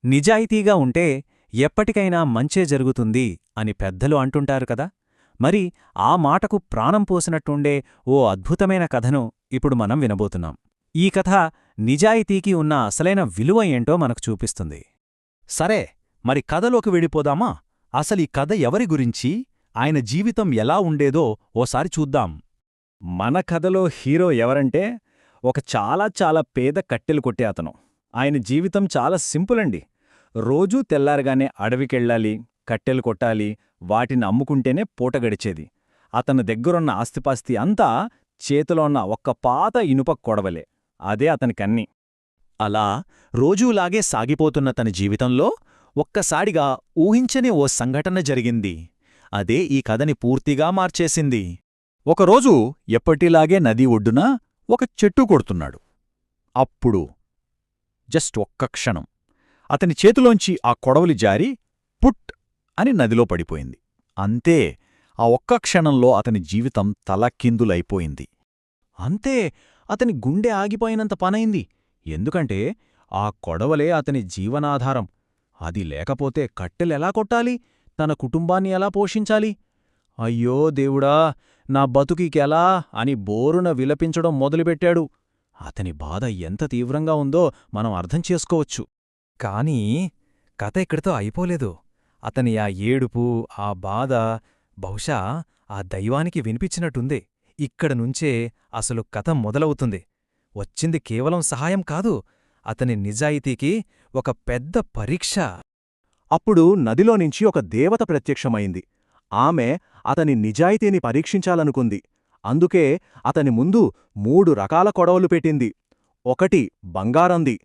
నిజాయితీగా ఉంటే ఎప్పటికైనా మంచే జరుగుతుంది అని పెద్దలు అంటుంటారు కదా. మరి ఆ మాటకు ప్రాణం పోసినట్టుండే ఓ అద్భుతమైన కథను ఇప్పుడు మనం వినబోతున్నాం. ఈ కథ నిజాయితీకి ఉన్న అసలైన విలువ ఏంటో మనకు చూపిస్తుంది. సరే, మరి కథలోకి వెళ్ళిపోదామా? అసలీ కథ ఎవరి గురించి, ఆయన జీవితం ఎలా ఉండేదో ఓసారి చూద్దాం. మన కథలో హీరో ఎవరంటే ఒక చాలా పేద కట్టెలు కొట్టే అతను. ఆయన జీవితం చాలా సింపుల్ అండి. రోజూ తెల్లారగానే అడవికెళ్ళాలి, కట్టెలు కొట్టాలి, వాటిని అమ్ముకుంటేనే పూట గడిచేది. అతని దగ్గరున్న ఆస్తిపాస్తి అంతా చేతిలో ఉన్న ఒక్క పాత ఇనుప కొడవలే. అదే అతనికన్నీ. అలా రోజూలాగే సాగిపోతున్న తన జీవితంలో ఒక్కసారిగా ఊహించని ఓ సంఘటన జరిగింది. అదే ఈ కథని పూర్తిగా మార్చేసింది. ఒకరోజు ఎప్పటిలాగే నది ఒడ్డున ఒక చెట్టు కొడుతున్నాడు. అప్పుడు జస్ట్ ఒక్క క్షణం అతని చేతిలోంచి ఆ కొడవలి జారి పుట్ అని నదిలో పడిపోయింది. అంతే, ఆ ఒక్క క్షణంలో అతని జీవితం తలకిందులైపోయింది. అంతే, అతని గుండె ఆగిపోయినంత పనైంది. ఎందుకంటే ఆ కొడవలే అతని జీవనాధారం. అది లేకపోతే కట్టెలెలా కొట్టాలి, తన కుటుంబాన్ని ఎలా పోషించాలి? అయ్యో దేవుడా, నా బతుకికెలా అని బోరున విలపించడం మొదలుపెట్టాడు. అతని బాధ ఎంత తీవ్రంగా ఉందో మనం అర్థం చేసుకోవచ్చు. కానీ కథ ఇక్కడితో అయిపోలేదు. అతని ఆ ఏడుపు, ఆ బాధ బహుశా ఆ దైవానికి వినిపించినట్టుంది. ఇక్కడనుంచే అసలు కథ మొదలవుతుంది. వచ్చింది కేవలం సహాయం కాదు, అతని నిజాయితీకి ఒక పెద్ద పరీక్ష. అప్పుడు నదిలోనుంచి ఒక దేవత ప్రత్యక్షమైంది. ఆమె అతని నిజాయితీని పరీక్షించాలనుకుంది. అందుకే అతని ముందు 3 రకాల కొడవలు పెట్టింది. ఒకటి బంగారంది,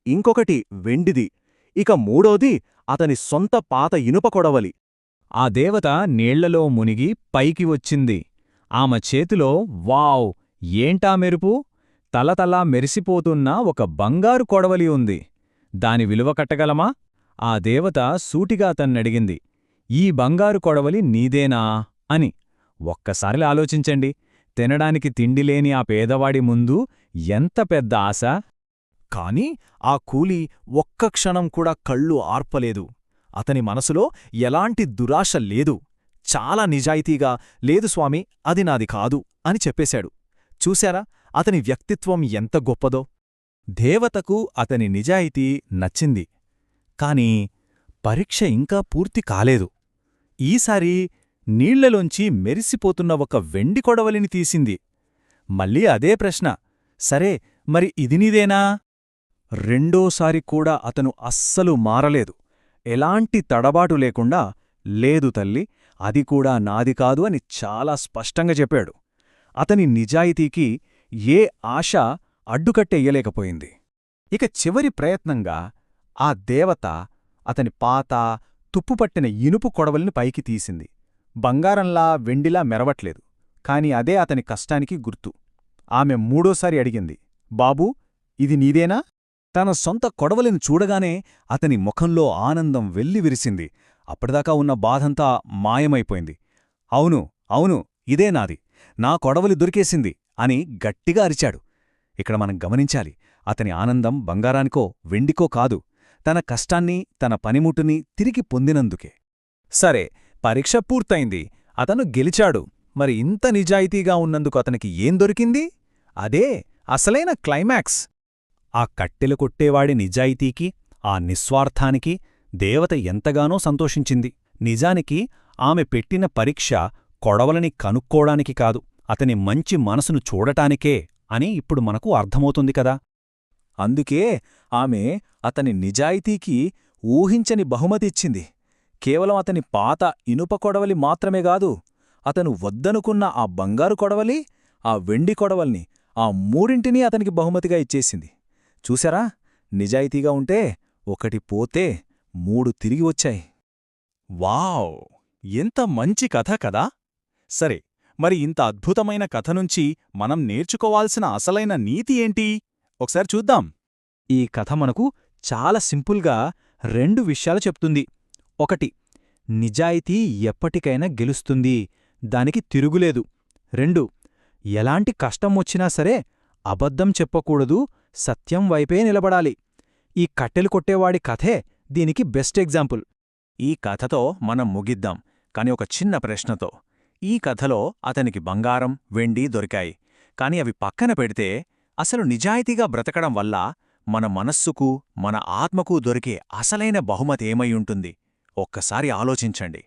ఇంకొకటి వెండిది, ఇక మూడోది అతని సొంత పాత ఇనుప కొడవలి. ఆ దేవత నీళ్లలో మునిగి పైకి వచ్చింది. ఆమె చేతిలో వావ్, ఏంటా మెరుపు! తలతలా మెరిసిపోతున్న ఒక బంగారు కొడవలి ఉంది. దాని విలువ కట్టగలమా? ఆ దేవత సూటిగా తన్నడిగింది. ఈ బంగారు కొడవలి నీదేనా అని. ఒక్కసారి ఆలోచించండి, తినడానికి తిండిలేని ఆ పేదవాడి ముందు ఎంత పెద్ద ఆశ! కాని ఆ కూలీ ఒక్క క్షణం కూడా కళ్ళు ఆర్పలేదు. అతని మనసులో ఎలాంటి దురాశ లేదు. చాలా నిజాయితీగా, లేదు స్వామి, అది నాది కాదు అని చెప్పేశాడు. చూశారా అతని వ్యక్తిత్వం ఎంత గొప్పదో! దేవతకు అతని నిజాయితీ నచ్చింది. కాని పరీక్ష ఇంకా పూర్తి కాలేదు. ఈసారి నీళ్లలోంచి మెరిసిపోతున్న ఒక వెండి కొడవలిని తీసింది. మళ్ళీ అదే ప్రశ్న, సరే మరి ఇది నీదేనా? రెండోసారి కూడా అతను అస్సలు మారలేదు. ఎలాంటి తడబాటు లేకుండా, లేదు తల్లి, అది కూడా నాది కాదు అని చాలా స్పష్టంగా చెప్పాడు. అతని నిజాయితీకి ఏ ఆశ అడ్డుకట్టెయ్యలేకపోయింది. ఇక చివరి ప్రయత్నంగా ఆ దేవత అతని పాత, తుప్పుపట్టిన ఇనుపు కొడవలిని పైకి తీసింది. బంగారంలా, వెండిలా మెరవట్లేదు, కాని అదే అతని కష్టానికి గుర్తు. ఆమె మూడోసారి అడిగింది, బాబూ, ఇది నీదేనా? తన సొంత కొడవలిని చూడగానే అతని ముఖంలో ఆనందం వెల్లివిరిసింది. అప్పటిదాకా ఉన్న బాధంతా మాయమైపోయింది. అవును, అవును, ఇదే నాది, నా కొడవలి దొరికేసింది అని గట్టిగా అరిచాడు. ఇక్కడ మనం గమనించాలి, అతని ఆనందం బంగారానికో వెండికో కాదు, తన కష్టాన్ని, తన పనిముట్టుని తిరిగి పొందినందుకే. సరే, పరీక్ష పూర్తయింది, అతను గెలిచాడు. మరి ఇంత నిజాయితీగా ఉన్నందుకు అతనికి ఏం దొరికింది? అదే అసలైన క్లైమాక్స్. ఆ కట్టెలు కొట్టేవాడి నిజాయితీకి, ఆ నిస్వార్థానికి దేవత ఎంతగానో సంతోషించింది. నిజానికి ఆమె పెట్టిన పరీక్ష కొడవలని కనుక్కోడానికి కాదు, అతని మంచి మనసును చూడటానికే అని ఇప్పుడు మనకు అర్థమవుతుంది కదా. అందుకే ఆమె అతని నిజాయితీకి ఊహించని బహుమతిచ్చింది. కేవలం అతని పాత ఇనుప కొడవలి మాత్రమేగాదు, అతను వద్దనుకున్న ఆ బంగారు కొడవలి, ఆ వెండి కొడవల్ని, ఆ మూడింటినీ అతనికి బహుమతిగా ఇచ్చేసింది. చూశారా, నిజాయితీగా ఉంటే ఒకటి పోతే 3 తిరిగి వచ్చాయి. వావ్! ఎంత మంచి కథ కదా! సరే, మరి ఇంత అద్భుతమైన కథ నుంచి మనం నేర్చుకోవాల్సిన అసలైన నీతి ఏంటి? ఒకసారి చూద్దాం. ఈ కథ మనకు చాలా సింపుల్గా 2 విషయాలు చెప్తుంది. ఒకటి, నిజాయితీ ఎప్పటికైనా గెలుస్తుంది, దానికి తిరుగులేదు. 2, ఎలాంటి కష్టం వచ్చినా సరే అబద్ధం చెప్పకూడదు, సత్యం వైపే నిలబడాలి. ఈ కట్టెలు కొట్టేవాడి కథే దీనికి బెస్ట్ ఎగ్జాంపుల్. ఈ కథతో మనం ముగిద్దాం, కాని ఒక చిన్న ప్రశ్నతో. ఈ కథలో అతనికి బంగారం, వెండి దొరికాయి. కాని అవి పక్కన పెడితే అసలు నిజాయితీగా బ్రతకడం వల్ల మన మనస్సుకు, మన ఆత్మకు దొరికే అసలైన బహుమతేమై ఉంటుంది? ఒక్కసారి ఆలోచించండి.